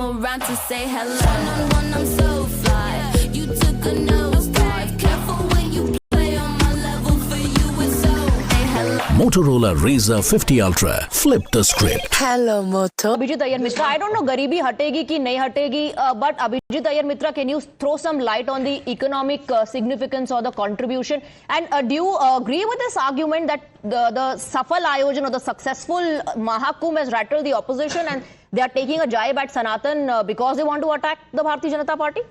come around to say hello. One-on-one, I'm so fly. You took a nosedive. Careful when you play on my level. For you, it's so. Hey, hello. Motorola Razr 50 Ultra. Flip the script. Hello, Moto. Abhijit Iyer Mitra, I don't know गरीबी हटेगी कि नहीं हटेगी, but Abhijit Iyer Mitra, can you throw some light on the economic significance or the contribution? And do you agree with this argument that the Safal Ayojan or the successful Mahakumbh has rattled the opposition and they are taking a jibe at Sanatan because they want to attack the Bharatiya Janata Party?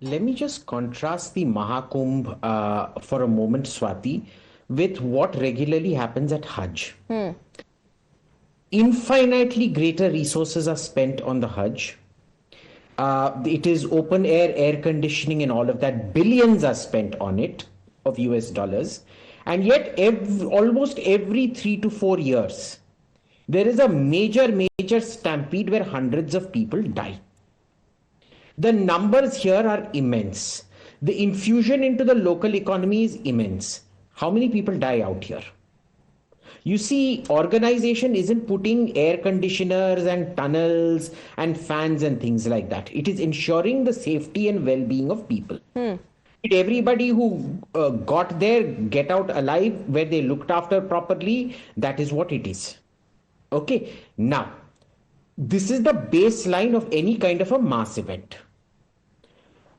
Let me just contrast the Mahakumbh for a moment, Swati, with what regularly happens at Hajj. Infinitely greater resources are spent on the Hajj. It is open air conditioning and all of that. Billions are spent on it of US dollars. And yet almost every 3 to 4 years, there is a major stampede where hundreds of people die. The numbers here are immense. The infusion into the local economy is immense. How many people die out here? You see, organization isn't putting air conditioners and tunnels and fans and things like that. It is ensuring the safety and well-being of people. Did everybody who got there get out alive, where they looked after properly? That is what it is. Okay. Now, this is the baseline of any kind of a mass event.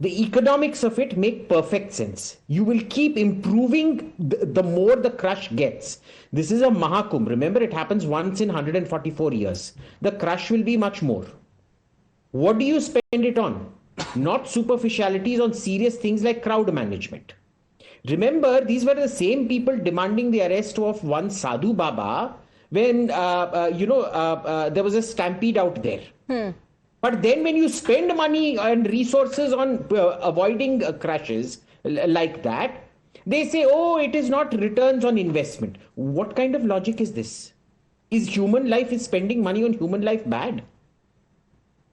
The economics of it make perfect sense. You will keep improving the more the crush gets. This is a Mahakumbh. Remember, it happens once in 144 years. The crush will be much more. What do you spend it on? Not superficialities, on serious things like crowd management. Remember, these were the same people demanding the arrest of one Sadhu Baba when, there was a stampede out there. But then when you spend money and resources on avoiding crashes like that, they say, oh, it is not returns on investment. What kind of logic is this? Is spending money on human life bad?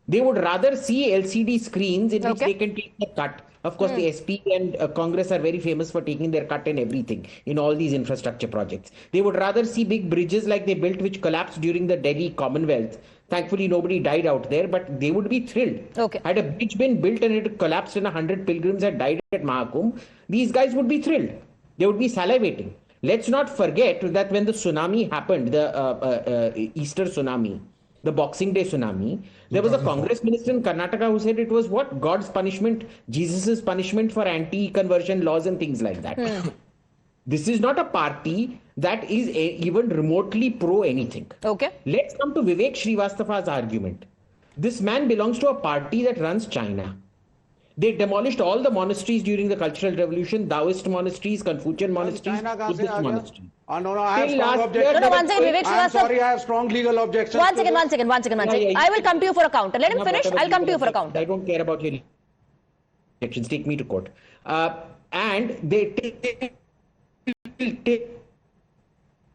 They would rather see LCD screens in which they can take the cut. Of course, the SP and Congress are very famous for taking their cut in everything, in all these infrastructure projects. They would rather see big bridges like they built which collapsed during the Delhi Commonwealth. Thankfully, nobody died out there, but they would be thrilled. Had a bridge been built and it collapsed and 100 pilgrims had died at Mahakumbh, these guys would be thrilled. They would be salivating. Let's not forget that when the tsunami happened, the Easter tsunami, the Boxing Day tsunami, there was a Congress minister in Karnataka who said it was what? God's punishment, Jesus's punishment for anti-conversion laws and things like that. This is not a party that is even remotely pro anything. Let's come to Vivek Srivastava's argument. This man belongs to a party that runs China. They demolished all the monasteries during the Cultural Revolution, Taoist monasteries, Confucian monasteries, Buddhist monasteries. No, I have strong objection. No, one second, Vivek Srivastava. I'm sorry, I have strong legal objections. One second. I will come to you for a counter. Let him finish. I'll come to you for a counter. I don't care about your objections. Take me to court. And they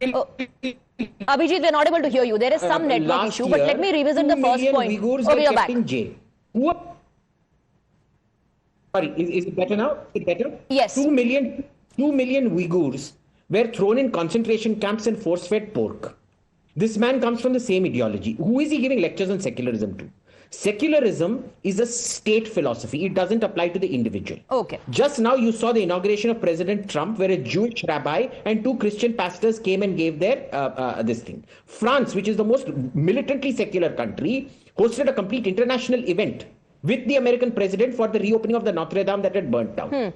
Abhijit, we're not able to hear you. There is some network issue, but let me revisit the first point. We are back. In jail. Sorry, is it better now? Is it better? Yes. 2 million Uyghurs were thrown in concentration camps and force-fed pork. This man comes from the same ideology. Who is he giving lectures on secularism to? Secularism is a state philosophy. It doesn't apply to the individual. Just now you saw the inauguration of President Trump where a Jewish rabbi and 2 Christian pastors came and gave their this thing. France, which is the most militantly secular country, hosted a complete international event with the American president for the reopening of the Notre Dame that had burnt down.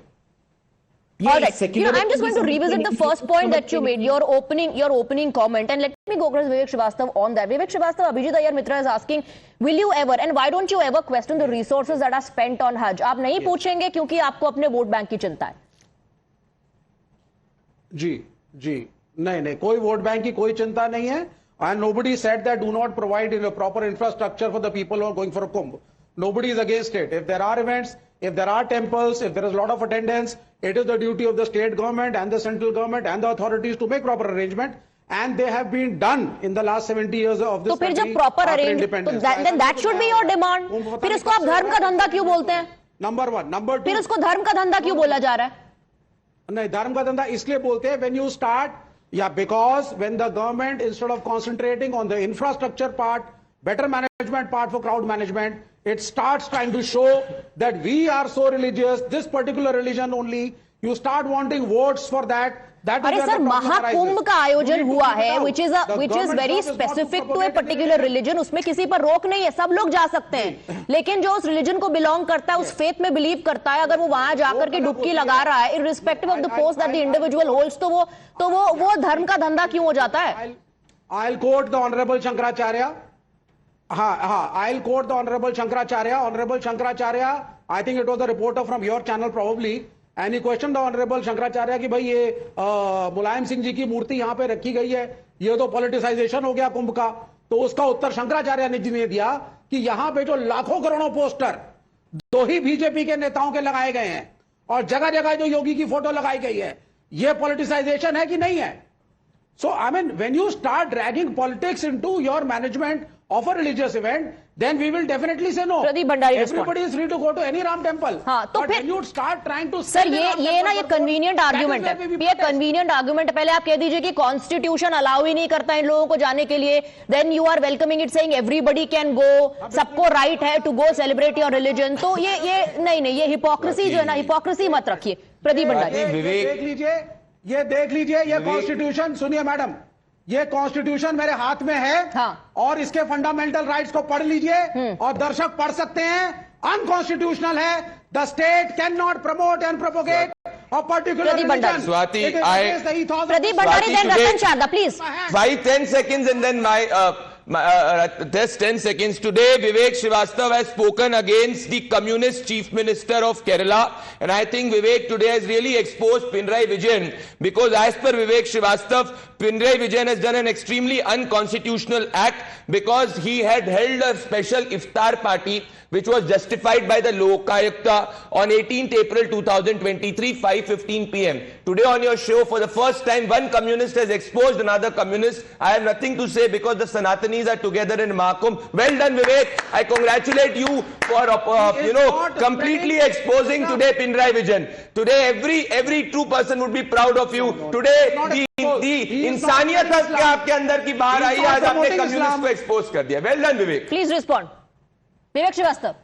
All right. I'm just going to revisit the first point that you made, your opening comment, and let me go across Vivek Srivastava on that. Vivek Srivastava, Abhijit Iyer Mitra is asking, will you ever, and why don't you ever question the resources that are spent on Hajj? आप नहीं पूछेंगे क्योंकि आपको अपने vote bank की चिंता है. जी, नहीं, कोई वोट बैंक की कोई चिंता नहीं है. And nobody said that do not provide proper infrastructure for the people who are going for a Kumbh. Nobody is against it. If there are events, if there are temples, if there is a lot of attendance, it is the duty of the state government and the central government and the authorities to make proper arrangement. And they have been done in the last 70 years of this country. तो फिर जब proper arrangement, then that should be your demand. फिर इसको आप धर्म का धंधा क्यों बोलते हैं? Number one, number two. फिर उसको धर्म का धंधा क्यों बोला जा रहा है? नहीं, धर्म का धंधा इसलिए बोलते हैं when you start, because when the government, instead of concentrating on the infrastructure part, better management part for crowd management. It starts trying to show that we are so religious, this particular religion only. You start wanting votes for that. That is अरे where sir, the problem Mahakumbh arises. का आयोजन You need to हुआ keep it है out. which is The very government job is not to specific to a propagate particular religion. religion. उसमें किसी पर रोक नहीं है, सब लोग जा सकते हैं, लेकिन जो उस रिलीजन को बिलोंग करता है, उस फेथ में बिलीव करता है, अगर वो वहां जाकर के डुबकी लगा रहा है irrespective of the post that the individual holds, तो वो धर्म का धंधा क्यों हो जाता है? I'll quote the Honorable Shankaracharya. I'll quote the Honorable Shankaracharya. Honorable Shankaracharya, I think it was the reporter from your channel probably, and he questioned the Honorable Shankaracharya कि भाई ये मुलायम सिंह जी की मूर्ति यहाँ पे रखी गई है, ये तो पॉलिटिसाइजेशन हो गया कुंभ का। तो उसका उत्तर शंकराचार्य जी ने दिया कि यहाँ पे जो लाखों करोड़ों पोस्टर दो ही बीजेपी के नेताओं के लगाए गए हैं और जगह जगह जो योगी की फोटो लगाई गई है, ये पॉलिटिसाइजेशन है कि नहीं है? So, I mean, when you start dragging politics into your management of a religious event, then we will definitely say no. Pradeep Bhandari Everybody is free to go to any Ram temple. हाँ, तो but फिर- when you start trying to sir sell a Ram ये ना temple ये for vote, convenient that is argument where है, we ये protest. Convenient argument है। पहले आप कह दीजिए कि कॉन्स्टिट्यूशन अलाउ ही नहीं करता इन लोगों को जाने के लिए, then you are welcoming it saying everybody can go, सबको राइट है to go celebrate your religion. तो ये नहीं, ये हिपोक्रेसी जो है ना, हिपोक्रेसी मत रखिए। प्रदीप भंडारी, ये देख लीजिए, ये कॉन्स्टिट्यूशन, सुनिए मैडम, ये कॉन्स्टिट्यूशन मेरे हाथ में है। हाँ। और इसके फंडामेंटल राइट्स को पढ़ लीजिए और दर्शक पढ़ सकते हैं, अनकॉन्स्टिट्यूशनल है। The state can not promote and propagate a particular Pradeep Bhandari. religion. Swati, It is against the ethos of Pradeep the Bhandari, Swati, then today- Ratan Sharda, please. 5-10 seconds and then just 10 seconds. Today, Vivek Srivastava has spoken against the communist chief minister of Kerala, and I think Vivek today has really exposed Pinarayi Vijayan, because as per Vivek Srivastava, Pinarayi Vijayan has done an extremely unconstitutional act because he had held a special iftar party which was justified by the Lokayukta on 18th April 2023, 5:15 p.m. Today on your show, for the first time, one communist has exposed another communist. I have nothing to say because the Sanatanis are together in Mahakumbh. Well done, Vivek. I congratulate you for completely exposing today Pinarayi Vijayan. Today, every true person would be proud of you. Today, the इंसानियत आपके अंदर की बाहर आई, आज आपने communist को expose कर दिया. Well done, Vivek. Please respond. Vivek Shrivastava,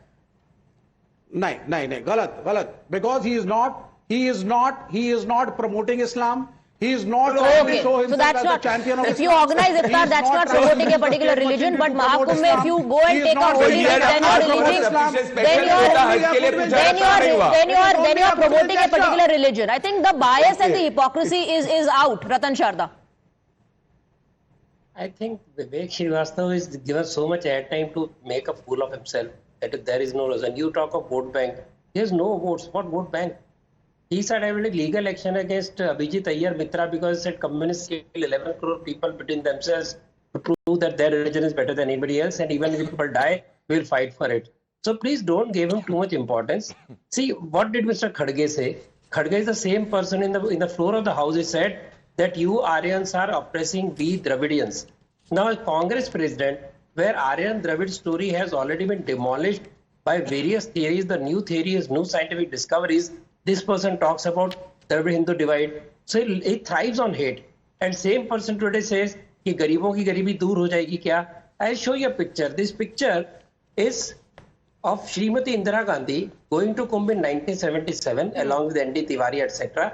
नहीं, गलत, because he is not promoting Islam. He is not trying to show so himself that's as not, the champion of if you Islam. organize He iftar, is that's not trying promoting to a particular use religion, but opportunity to promote Mahakumbh, if Islam. you go and He is take a not holy doing risk, that. then you are releasing, then you are promoting a particular religion. I think the bias and the hypocrisy is out. Ratan Sharda. I think Vivek Srivastava is given so much airtime to make a fool of himself that there is no reason. You talk of vote bank. There is no votes. What vote bank? He said I will take legal action against Abhijit Iyer Mitra because he said communists kill 11 crore people between themselves to prove that their religion is better than anybody else, and even if people die, we will fight for it. So please don't give him too much importance. See, what did Mr. Khadge say? Khadge is the same person in the floor of the house. He said that you Aryans are oppressing we Dravidians. Now, a Congress president, where Aryan Dravid story has already been demolished by various theories, the new theories, new scientific discoveries, this person talks about Dravid-Hindu divide. So he thrives on hate. And same person today says कि गरीबों की गरीबी दूर हो जाएगी क्या? I'll show you a picture. This picture is of Srimati Indira Gandhi going to Kumbh in 1977 along with N.D. Tiwari, etc.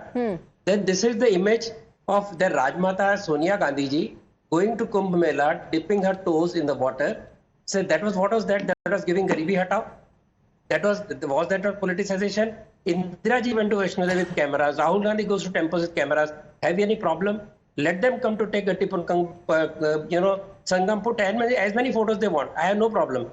Then this is the image of the Rajmata Sonia Gandhi ji going to Kumbh Mela, dipping her toes in the water. So that was, what was that? That was giving Garibi Hatao. Was that not politicization? Indira ji went to Vaishno Devi with cameras. Rahul Gandhi goes to temples with cameras. Have you any problem? Let them come to take Sangam, put as many photos they want. I have no problem.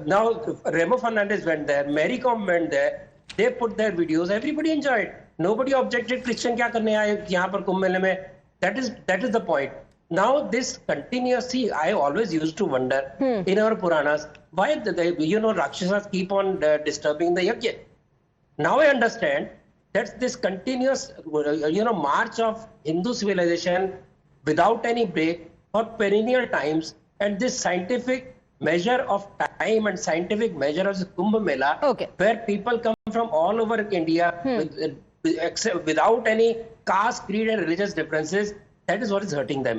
Now Remo Fernandez went there, Mary Com went there. They put their videos. Everybody enjoyed. Nobody objected. Christian क्या करने आए यहाँ पर कुंभ मेले में? That is the point. Now this continuous. See, I always used to wonder in our Puranas why Rakshasas keep on disturbing the yajna. Now I understand that this continuous march of Hindu civilization without any break for perennial times, and this scientific measure of time and scientific measure of the Kumbh Mela, where people come from all over India without any caste, creed and religious differences, that is what is hurting them.